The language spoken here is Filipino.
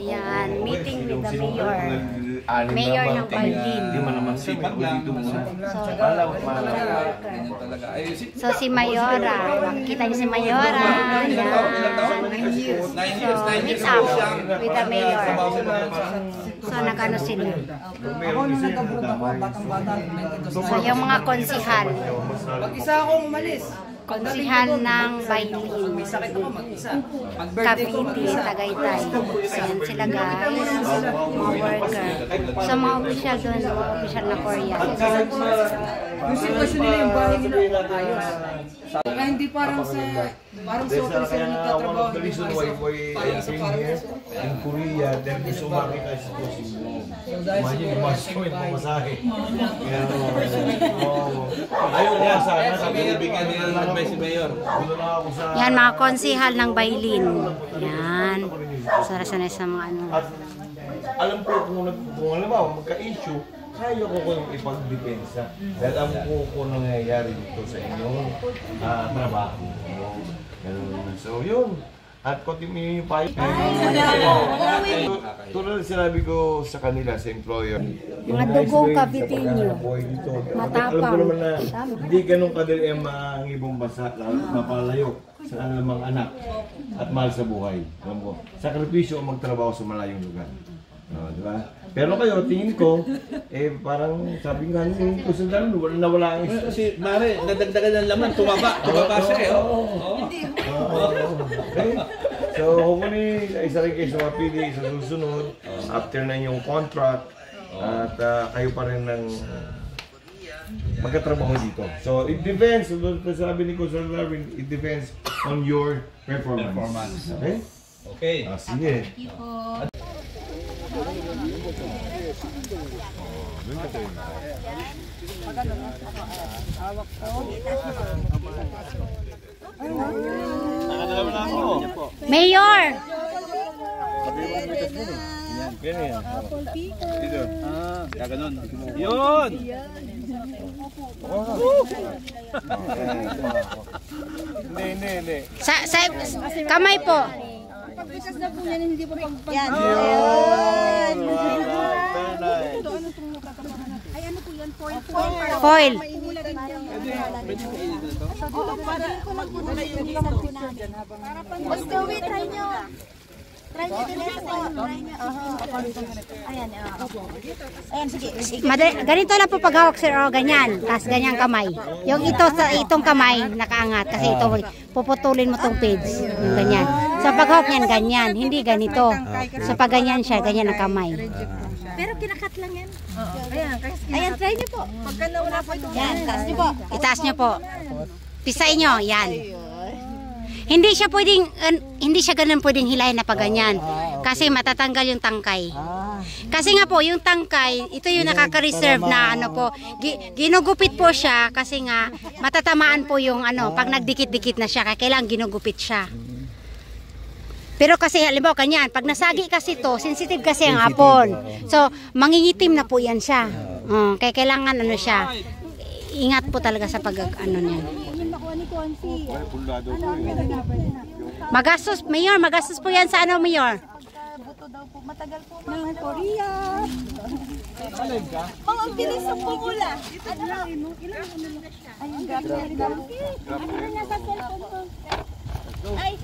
Yan, meeting with the mayor. Mayor ng Bailin. Hindi man naman sipag dito muna. So si Mayora, makikita niyo si Mayora. Yan. So meet up with the mayor. So nag-ano sila. Ako nung nagka-group ako, batang-bata. So yung mga konsihal. Mag-isa akong umalis. Konsihal ng Bailin. May sakit ako mag-isa. Cavite, Tagaytay. So yan sila guys. Mga worker. So mga official doon, mga official na Korea. Yung sitwasyon nila yung bahay nila ayos. Kaya hindi parang sa hotel sila nagtatrabaho. The reason why I came here in Korea, then gusto makita si Cosimo. Imagine, mas point mo masahe. Ayaw niya sana, sabi nabigyan nila lang by si Mayor. Yan, mga konsihal ng Bailin. Yan. Sarasanay sa mga ano. At alam ko kung alam mo, magka-issue, kaya ko kung ipagdepensa. Dahil alam ko kung nangyayari dito sa inyong trabaho. So yun. At continue yung payo. Tulad sinabi ko sa kanila, sa employer. Mga dugong Caviteño. Matapang. Alam ko naman na hindi ganun kadali ang mga ibang bansa, mapalayo sa kanilang mga anak at mahal sa buhay. Alam ko, sakripisyo ang magtrabaho sa malayong lugar. Diba? Pero kayo, tingin ko, parang sabi nga ni Kusundan, nawala ang isa. Si Mare, nadagdagan ng laman, tumaba siya Okay. So, hopefully, isa rin kayo mapili sa susunod, after na yung contract, at kayo pa rin ng magkatrabaho dito. So, it depends, sabi ni Kusundan, it depends on your performance. Okay? Okay. Sige. Mayor! Gaganon. Yun! Hindi. Sa kamay po. Pagbikas na po yan, hindi po pagpag... Yan. Ay, ano po yan? Foil. Foil. Mas gawi, try nyo. Try nyo din ito. Ayan, ayan, sige. Ganito lang po paghawak sir, o ganyan. Tapos ganyang kamay. Yung itong kamay nakaangat kasi ito puputulin mo tong page. Yung ganyan. So paghawak niyan ganyan, hindi ganito. So pag ganyan siya, ganyan ang kamay. Pero kinakat lang yan. Ayan, try nyo po. Pagka nauna po ito. Yan, itaas nyo po. Itaas nyo po. Pisain nyo, yan. Hindi siya ganun pwedeng hilahin na pag ganyan. Kasi matatanggal yung tangkay. Kasi nga po, yung tangkay, ito yung nakaka-reserve na ano po. Ginugupit po siya kasi nga matatamaan po yung ano, pag nagdikit-dikit na siya, kailangan ginugupit siya. Pero kasi halimbawa kanyan, pag nasagi kasi to, sensitive kasi ang hapon. So, mangingitim na po yan siya. Kaya kailangan ano siya. Ingat po talaga sa pag ano niyan. Magastos, Mayor, magastos po yan sa ano, Mayor? Buto daw po, matagal po ng Korea. Ang bilis ng pumula. Ano lang, ilang na siya. Ayun, grabe. Ano na sa cellphone ko? Ay,